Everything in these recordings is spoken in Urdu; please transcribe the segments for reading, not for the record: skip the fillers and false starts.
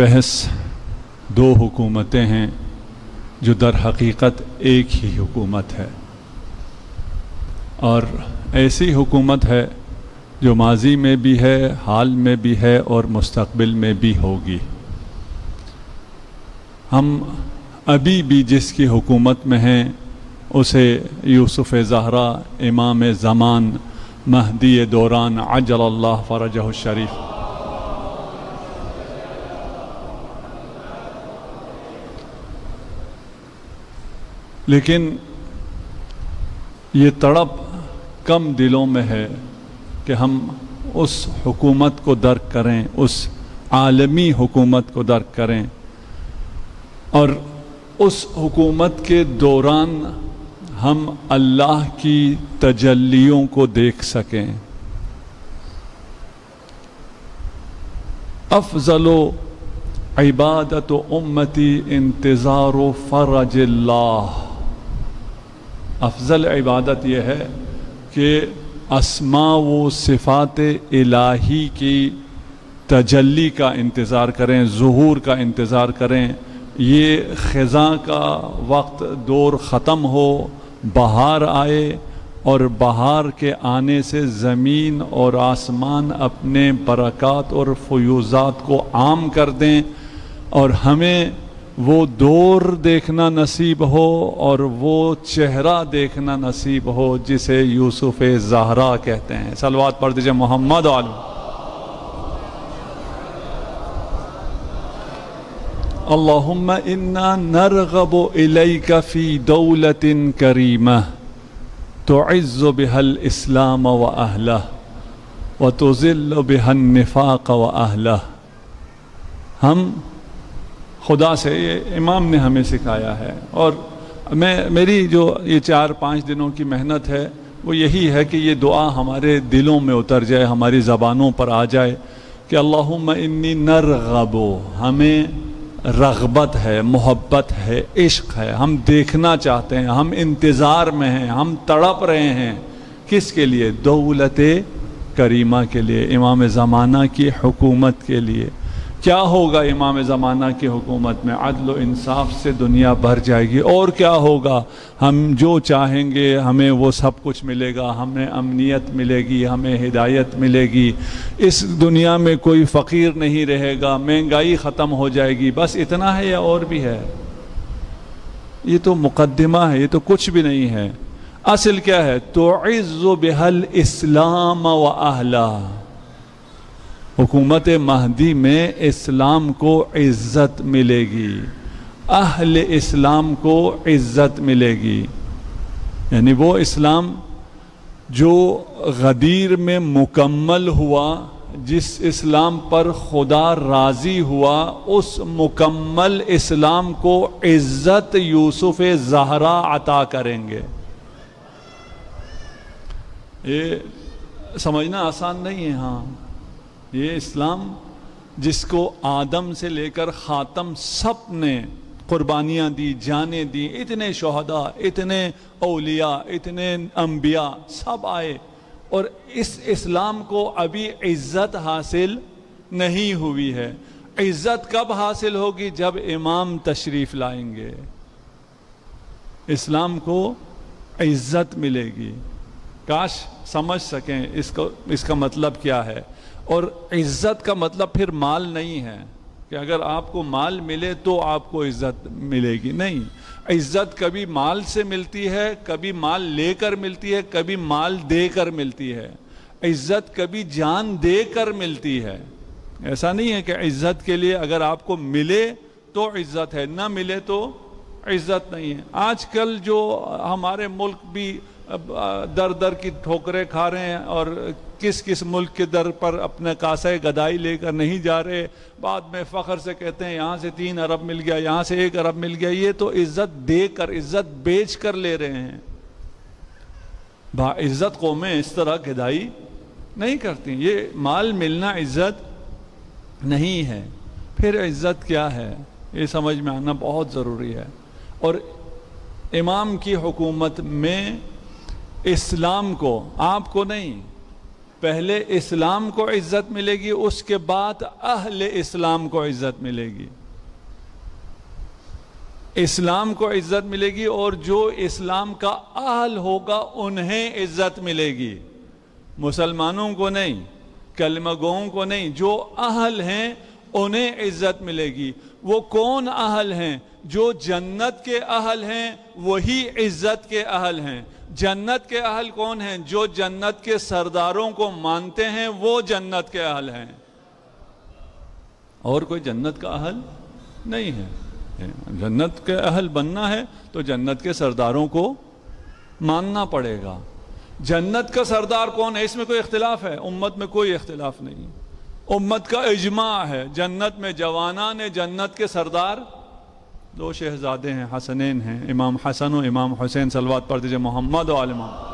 بحث دو حکومتیں ہیں جو در حقیقت ایک ہی حکومت ہے، اور ایسی حکومت ہے جو ماضی میں بھی ہے، حال میں بھی ہے اور مستقبل میں بھی ہوگی۔ ہم ابھی بھی جس کی حکومت میں ہیں اسے یوسف زہرا امام زمان مہدی دوران عجل اللہ فرجہ الشریف لیکن یہ تڑپ کم دلوں میں ہے کہ ہم اس حکومت کو درک کریں، اس عالمی حکومت کو درک کریں اور اس حکومت کے دوران ہم اللہ کی تجلیوں کو دیکھ سکیں۔ افضل عبادت امتی انتظار فرج اللہ، افضل عبادت یہ ہے کہ اسماء و صفات الہی کی تجلی کا انتظار کریں، ظہور کا انتظار کریں۔ یہ خزاں کا وقت دور ختم ہو، بہار آئے اور بہار کے آنے سے زمین اور آسمان اپنے برکات اور فیوزات کو عام کر دیں اور ہمیں وہ دور دیکھنا نصیب ہو اور وہ چہرہ دیکھنا نصیب ہو جسے یوسف زہرا کہتے ہیں۔ صلوات پڑھ دیجئے محمد علیہ۔ اللہم انا نرغب الیک فی دولت کریمہ تعز بها الاسلام و اہلہ وتذل بها النفاق و اہلہ۔ ہم خدا سے، یہ امام نے ہمیں سکھایا ہے اور میری جو یہ 4-5 دنوں کی محنت ہے وہ یہی ہے کہ یہ دعا ہمارے دلوں میں اتر جائے، ہماری زبانوں پر آ جائے کہ اللہم انی نرغب، ہمیں رغبت ہے، محبت ہے، عشق ہے، ہم دیکھنا چاہتے ہیں، ہم انتظار میں ہیں، ہم تڑپ رہے ہیں۔ کس کے لیے؟ دولت کریمہ کے لیے، امام زمانہ کی حکومت کے لیے۔ کیا ہوگا امام زمانہ کی حکومت میں؟ عدل و انصاف سے دنیا بھر جائے گی۔ اور کیا ہوگا؟ ہم جو چاہیں گے ہمیں وہ سب کچھ ملے گا، ہمیں امنیت ملے گی، ہمیں ہدایت ملے گی، اس دنیا میں کوئی فقیر نہیں رہے گا، مہنگائی ختم ہو جائے گی۔ بس اتنا ہے یا اور بھی ہے؟ یہ تو مقدمہ ہے، یہ تو کچھ بھی نہیں ہے۔ اصل کیا ہے؟ تعز بها الاسلام و اہلہ۔ حکومت مہدی میں اسلام کو عزت ملے گی، اہل اسلام کو عزت ملے گی، یعنی وہ اسلام جو غدیر میں مکمل ہوا، جس اسلام پر خدا راضی ہوا، اس مکمل اسلام کو عزت یوسف زہرا عطا کریں گے۔ یہ سمجھنا آسان نہیں ہے۔ ہاں، یہ اسلام جس کو آدم سے لے کر خاتم سب نے قربانیاں دی، جانیں دی، اتنے شہداء، اتنے اولیاء، اتنے انبیاء سب آئے، اور اس اسلام کو ابھی عزت حاصل نہیں ہوئی ہے۔ عزت کب حاصل ہوگی؟ جب امام تشریف لائیں گے، اسلام کو عزت ملے گی۔ کاش سمجھ سکیں اس کا مطلب کیا ہے۔ اور عزت کا مطلب پھر مال نہیں ہے کہ اگر آپ کو مال ملے تو آپ کو عزت ملے گی، نہیں۔ عزت کبھی مال سے ملتی ہے، کبھی مال لے کر ملتی ہے، کبھی مال دے کر ملتی ہے۔ عزت کبھی جان دے کر ملتی ہے۔ ایسا نہیں ہے کہ عزت کے لیے اگر آپ کو ملے تو عزت ہے، نہ ملے تو عزت نہیں ہے۔ آج کل جو ہمارے ملک بھی در در کی ٹھوکریں کھا رہے ہیں اور کس کس ملک کے در پر اپنے کاسہ گدائی لے کر نہیں جا رہے، بعد میں فخر سے کہتے ہیں یہاں سے 3 ارب مل گیا، یہاں سے 1 ارب مل گیا۔ یہ تو عزت دے کر، عزت بیچ کر لے رہے ہیں۔ عزت قومیں اس طرح گدائی نہیں کرتی۔ یہ مال ملنا عزت نہیں ہے۔ پھر عزت کیا ہے یہ سمجھ میں آنا بہت ضروری ہے۔ اور امام کی حکومت میں اسلام کو، آپ کو نہیں، پہلے اسلام کو عزت ملے گی، اس کے بعد اہل اسلام کو عزت ملے گی۔ اسلام کو عزت ملے گی اور جو اسلام کا اہل ہوگا انہیں عزت ملے گی، مسلمانوں کو نہیں، کلمہ گوؤں کو نہیں، جو اہل ہیں انہیں عزت ملے گی۔ وہ کون اہل ہیں؟ جو جنت کے اہل ہیں وہی عزت کے اہل ہیں۔ جنت کے اہل کون ہیں؟ جو جنت کے سرداروں کو مانتے ہیں وہ جنت کے اہل ہیں، اور کوئی جنت کا اہل نہیں ہے۔ جنت کے اہل بننا ہے تو جنت کے سرداروں کو ماننا پڑے گا۔ جنت کا سردار کون ہے؟ اس میں کوئی اختلاف ہے؟ امت میں کوئی اختلاف نہیں، امت کا اجماع ہے۔ جنت میں جوانان جنت کے سردار دو شہزادے ہیں، حسنین ہیں، امام حسن و امام حسین، صلوات پڑھ دیجئے محمد و آل محمد۔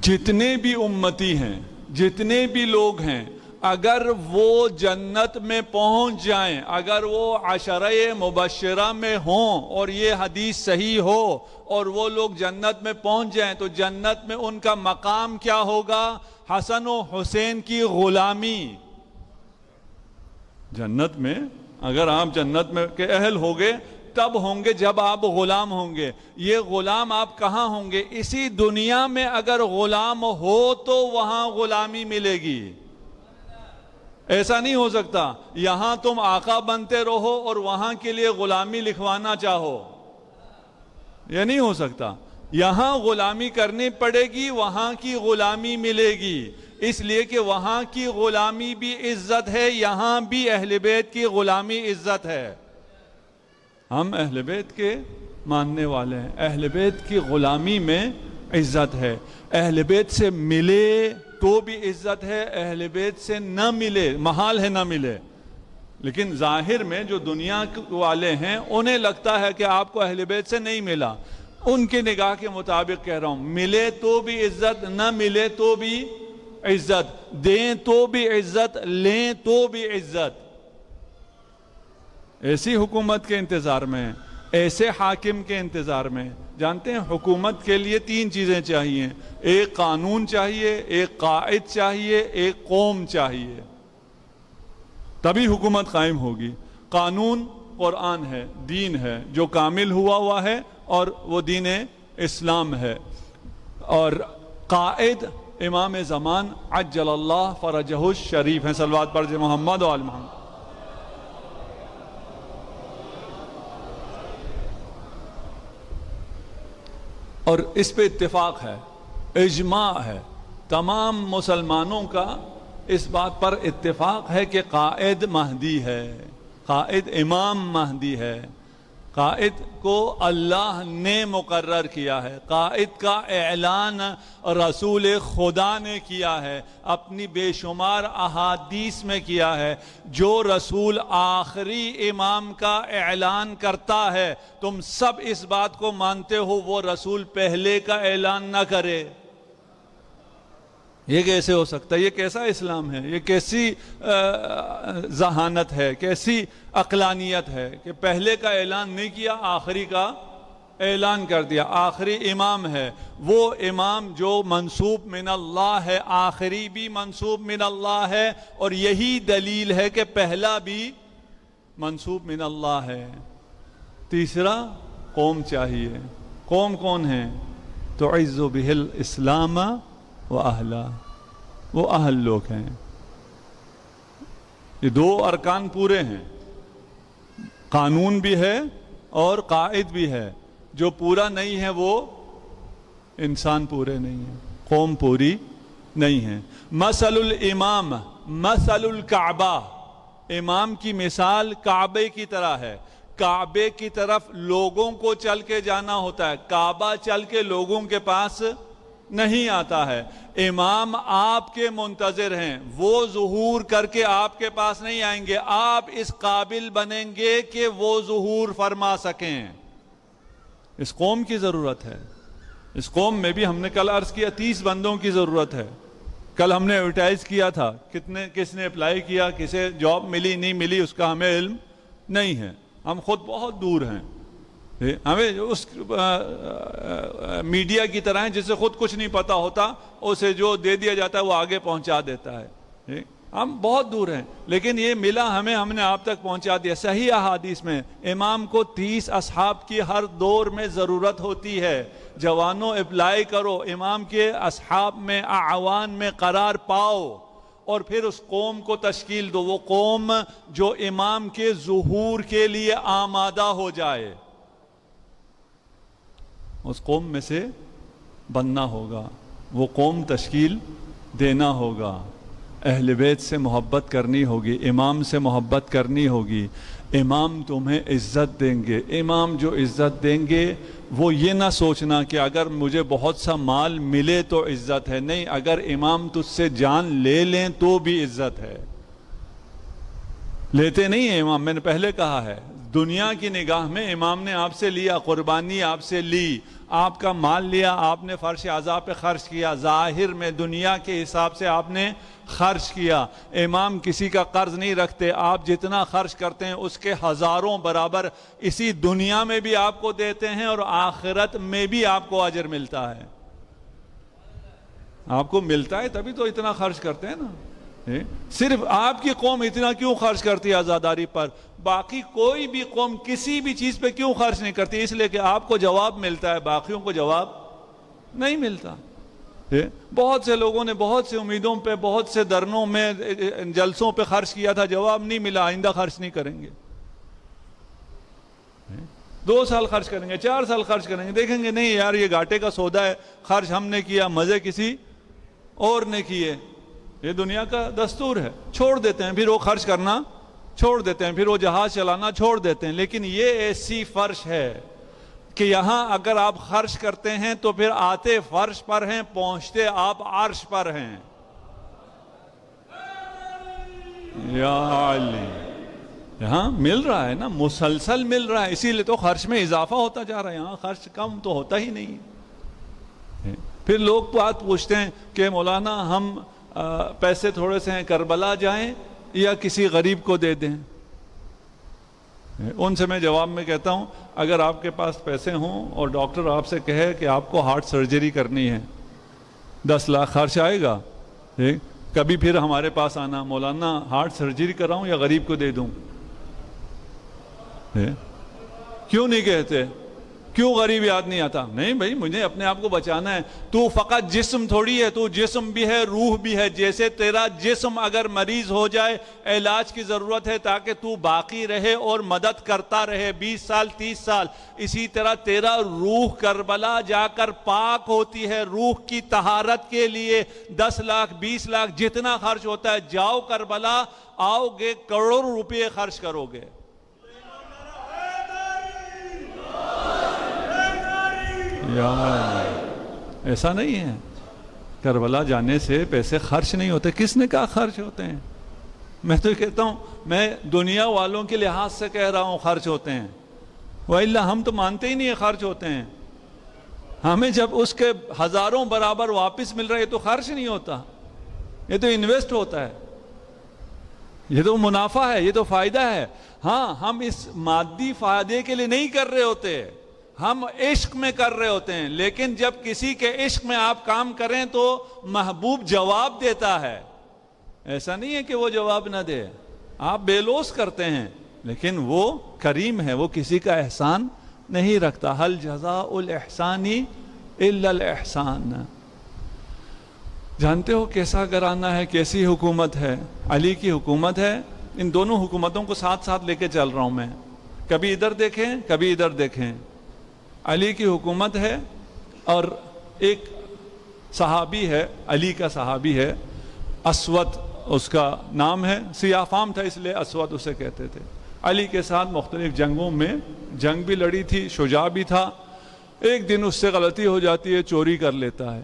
جتنے بھی امتی ہیں، جتنے بھی لوگ ہیں، اگر وہ جنت میں پہنچ جائیں، اگر وہ عشرہ مبشرہ میں ہوں اور یہ حدیث صحیح ہو اور وہ لوگ جنت میں پہنچ جائیں تو جنت میں ان کا مقام کیا ہوگا؟ حسن و حسین کی غلامی۔ جنت میں اگر آپ جنت میں کے اہل ہوگے تب ہوں گے جب آپ غلام ہوں گے۔ یہ غلام آپ کہاں ہوں گے؟ اسی دنیا میں اگر غلام ہو تو وہاں غلامی ملے گی۔ ایسا نہیں ہو سکتا یہاں تم آقا بنتے رہو اور وہاں کے لیے غلامی لکھوانا چاہو، یہ نہیں ہو سکتا۔ یہاں غلامی کرنی پڑے گی، وہاں کی غلامی ملے گی، اس لیے کہ وہاں کی غلامی بھی عزت ہے، یہاں بھی اہل بیت کی غلامی عزت ہے۔ ہم اہل بیت کے ماننے والے ہیں، اہل بیت کی غلامی میں عزت ہے۔ اہل بیت سے ملے تو بھی عزت ہے، اہل بیت سے نہ ملے محال ہے نہ ملے۔ لیکن ظاہر میں جو دنیا والے ہیں انہیں لگتا ہے کہ آپ کو اہل بیت سے نہیں ملا، ان کی نگاہ کے مطابق کہہ رہا ہوں، ملے تو بھی عزت، نہ ملے تو بھی عزت، دیں تو بھی عزت، لیں تو بھی عزت۔ ایسی حکومت کے انتظار میں، ایسے حاکم کے انتظار میں۔ جانتے ہیں حکومت کے لیے تین چیزیں چاہیے، ایک قانون چاہیے، ایک قائد چاہیے، ایک قوم چاہیے، تبھی حکومت قائم ہوگی۔ قانون قرآن ہے، دین ہے جو کامل ہوا ہے اور وہ دین اسلام ہے، اور قائد امام زمان عجل اللہ فرجہ الشریف ہیں، صلوات پڑھ محمد و آل محمد۔ اور اس پہ اتفاق ہے، اجماع ہے، تمام مسلمانوں کا اس بات پر اتفاق ہے کہ قائد مہدی ہے، قائد امام مہدی ہے، قائد کو اللہ نے مقرر کیا ہے، قائد کا اعلان رسول خدا نے کیا ہے، اپنی بے شمار احادیث میں کیا ہے۔ جو رسول آخری امام کا اعلان کرتا ہے تم سب اس بات کو مانتے ہو وہ رسول پہلے کا اعلان نہ کرے۔ یہ کیسے ہو سکتا ہے؟ یہ کیسا اسلام ہے؟ یہ کیسی ذہانت ہے، کیسی عقلانیت ہے کہ پہلے کا اعلان نہیں کیا، آخری کا اعلان کر دیا۔ آخری امام ہے وہ امام جو منسوب من اللہ ہے، آخری بھی منسوب من اللہ ہے، اور یہی دلیل ہے کہ پہلا بھی منسوب من اللہ ہے۔ تیسرا قوم چاہیے۔ قوم کون ہے؟ تعز بہ الاسلام و اہلہ، وہ اہل لوگ ہیں۔ یہ دو ارکان پورے ہیں، قانون بھی ہے اور قائد بھی ہے۔ جو پورا نہیں ہے وہ انسان پورے نہیں ہیں، قوم پوری نہیں ہے۔ مثل الامام مثل الکعبہ، امام کی مثال کعبے کی طرح ہے۔ کعبے کی طرف لوگوں کو چل کے جانا ہوتا ہے، کعبہ چل کے لوگوں کے پاس نہیں آتا ہے۔ امام آپ کے منتظر ہیں، وہ ظہور کر کے آپ کے پاس نہیں آئیں گے، آپ اس قابل بنیں گے کہ وہ ظہور فرما سکیں۔ اس قوم کی ضرورت ہے۔ اس قوم میں بھی ہم نے کل عرض کیا 30 بندوں کی ضرورت ہے۔ کل ہم نے ایڈورٹائز کیا تھا، کس نے اپلائی کیا، کسے جاب ملی نہیں ملی اس کا ہمیں علم نہیں ہے، ہم خود بہت دور ہیں، ہمیں اس میڈیا کی طرح جسے خود کچھ نہیں پتا ہوتا، اسے جو دے دیا جاتا ہے وہ آگے پہنچا دیتا ہے. ہم بہت دور ہیں، لیکن یہ ملا ہمیں، ہم نے آپ تک پہنچا دیا. صحیح احادیث میں امام کو 30 اصحاب کی ہر دور میں ضرورت ہوتی ہے. جوانوں اپلائی کرو، امام کے اصحاب میں اعوان میں قرار پاؤ، اور پھر اس قوم کو تشکیل دو، وہ قوم جو امام کے ظہور کے لیے آمادہ ہو جائے، اس قوم میں سے بننا ہوگا، وہ قوم تشکیل دینا ہوگا. اہل بیت سے محبت کرنی ہوگی، امام سے محبت کرنی ہوگی. امام تمہیں عزت دیں گے. امام جو عزت دیں گے وہ یہ نہ سوچنا کہ اگر مجھے بہت سا مال ملے تو عزت ہے. نہیں، اگر امام تجھ سے جان لے لیں تو بھی عزت ہے. لیتے نہیں ہیں امام، میں نے پہلے کہا ہے، دنیا کی نگاہ میں امام نے آپ سے لیا، قربانی آپ سے لی، آپ کا مال لیا، آپ نے فرش اعضاء پہ خرچ کیا، ظاہر میں دنیا کے حساب سے آپ نے خرچ کیا. امام کسی کا قرض نہیں رکھتے، آپ جتنا خرچ کرتے ہیں اس کے ہزاروں برابر اسی دنیا میں بھی آپ کو دیتے ہیں، اور آخرت میں بھی آپ کو اجر ملتا ہے. آپ کو ملتا ہے تبھی تو اتنا خرچ کرتے ہیں نا. صرف آپ کی قوم اتنا کیوں خرچ کرتی ہے عزاداری پر؟ باقی کوئی بھی قوم کسی بھی چیز پہ کیوں خرچ نہیں کرتی؟ اس لیے کہ آپ کو جواب ملتا ہے، باقیوں کو جواب نہیں ملتا. بہت سے لوگوں نے بہت سے امیدوں پہ، بہت سے دھرنوں میں، جلسوں پہ خرچ کیا تھا، جواب نہیں ملا. آئندہ خرچ نہیں کریں گے. 2 سال خرچ کریں گے، 4 سال خرچ کریں گے، دیکھیں گے نہیں یار یہ گھاٹے کا سودا ہے، خرچ ہم نے کیا، مزے کسی اور نے کیے. یہ دنیا کا دستور ہے. چھوڑ دیتے ہیں، پھر وہ خرچ کرنا چھوڑ دیتے ہیں، پھر وہ جہاز چلانا چھوڑ دیتے ہیں. لیکن یہ ایسی فرش ہے کہ یہاں اگر آپ خرچ کرتے ہیں تو پھر آتے فرش پر ہیں، پہنچتے آپ عرش پر ہیں. یا علی، یہاں مل رہا ہے نا، مسلسل مل رہا ہے، اسی لیے تو خرچ میں اضافہ ہوتا جا رہا ہے. یہاں خرچ کم تو ہوتا ہی نہیں. پھر لوگ بات پوچھتے ہیں کہ مولانا ہم پیسے تھوڑے سے ہیں، کربلا جائیں یا کسی غریب کو دے دیں؟ ان سے میں جواب میں کہتا ہوں، اگر آپ کے پاس پیسے ہوں اور ڈاکٹر آپ سے کہے کہ آپ کو ہارٹ سرجری کرنی ہے، 10 لاکھ خرچ آئے گا، کبھی پھر ہمارے پاس آنا، مولانا ہارٹ سرجری کراؤں یا غریب کو دے دوں؟ کیوں نہیں کہتے؟ کیوں غریب یاد نہیں آتا؟ نہیں بھائی، مجھے اپنے آپ کو بچانا ہے. تو فقط جسم تھوڑی ہے، تو جسم بھی ہے، روح بھی ہے. جیسے تیرا جسم اگر مریض ہو جائے، علاج کی ضرورت ہے تاکہ تو باقی رہے اور مدد کرتا رہے 20 سال 30 سال، اسی طرح تیرا روح کربلا جا کر پاک ہوتی ہے. روح کی طہارت کے لیے 10 لاکھ 20 لاکھ جتنا خرچ ہوتا ہے، جاؤ کربلا، آؤ گے کروڑوں روپے خرچ کرو گے. ایسا نہیں ہے. کربلا جانے سے پیسے خرچ نہیں ہوتے. کس نے کہا خرچ ہوتے ہیں؟ میں تو کہتا ہوں، میں دنیا والوں کے لحاظ سے کہہ رہا ہوں خرچ ہوتے ہیں، وَإِلَّا ہم تو مانتے ہی نہیں ہیں خرچ ہوتے ہیں. ہمیں جب اس کے ہزاروں برابر واپس مل رہا ہے، یہ تو خرچ نہیں ہوتا، یہ تو انویسٹ ہوتا ہے، یہ تو منافع ہے، یہ تو فائدہ ہے. ہاں، ہم اس مادی فائدے کے لیے نہیں کر رہے ہوتے، ہم عشق میں کر رہے ہوتے ہیں. لیکن جب کسی کے عشق میں آپ کام کریں تو محبوب جواب دیتا ہے. ایسا نہیں ہے کہ وہ جواب نہ دے. آپ بے لوث کرتے ہیں، لیکن وہ کریم ہے، وہ کسی کا احسان نہیں رکھتا. هل جزاء الاحسان الا الاحسان. جانتے ہو کیسا گھرانہ ہے، کیسی حکومت ہے؟ علی کی حکومت ہے. ان دونوں حکومتوں کو ساتھ ساتھ لے کے چل رہا ہوں میں. کبھی ادھر دیکھیں، کبھی ادھر دیکھیں. علی کی حکومت ہے، اور ایک صحابی ہے، علی کا صحابی ہے، اسود اس کا نام ہے. سیاہ فام تھا اس لیے اسود اسے کہتے تھے. علی کے ساتھ مختلف جنگوں میں جنگ بھی لڑی تھی، شجاع بھی تھا. ایک دن اس سے غلطی ہو جاتی ہے، چوری کر لیتا ہے.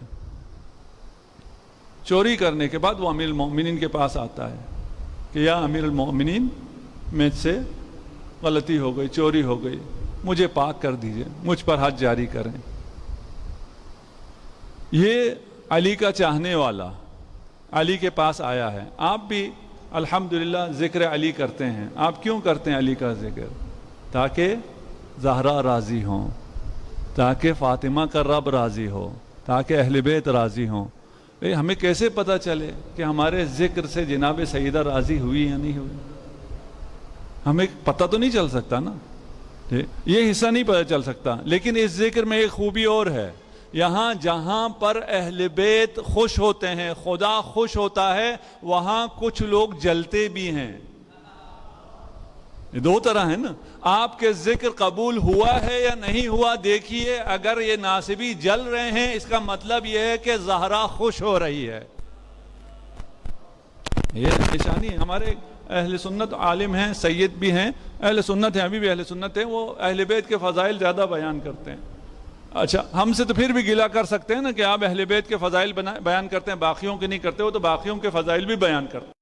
چوری کرنے کے بعد وہ امیر المومنین کے پاس آتا ہے کہ یا امیر المومنین، مجھ سے غلطی ہو گئی، چوری ہو گئی، مجھے پاک کر دیجئے، مجھ پر حد جاری کریں. یہ علی کا چاہنے والا علی کے پاس آیا ہے. آپ بھی الحمدللہ ذکر علی کرتے ہیں. آپ کیوں کرتے ہیں علی کا ذکر؟ تاکہ زہرا راضی ہوں، تاکہ فاطمہ کا رب راضی ہو، تاکہ اہل بیت راضی ہوں۔ ہمیں کیسے پتہ چلے کہ ہمارے ذکر سے جناب سیدہ راضی ہوئی یا نہیں ہوئی؟ ہمیں پتہ تو نہیں چل سکتا نا، یہ حصہ نہیں پتہ چل سکتا۔ لیکن اس ذکر میں ایک خوبی اور ہے، یہاں جہاں پر اہل بیت خوش ہوتے ہیں، خدا خوش ہوتا ہے، وہاں کچھ لوگ جلتے بھی ہیں۔ یہ دو طرح ہے نا، آپ کے ذکر قبول ہوا ہے یا نہیں ہوا دیکھیے۔ اگر یہ ناصبی جل رہے ہیں، اس کا مطلب یہ ہے کہ زہرا خوش ہو رہی ہے۔ یہ نشانی ہے۔ ہمارے اہل سنت عالم ہیں، سید بھی ہیں، اہل سنت ہیں، ابھی بھی اہل سنت ہیں، وہ اہل بیت کے فضائل زیادہ بیان کرتے ہیں۔ اچھا، ہم سے تو پھر بھی گلہ کر سکتے ہیں نا کہ آپ اہل بیت کے فضائل بیان کرتے ہیں، باقیوں کے نہیں کرتے، وہ تو باقیوں کے فضائل بھی بیان کرتے ہیں۔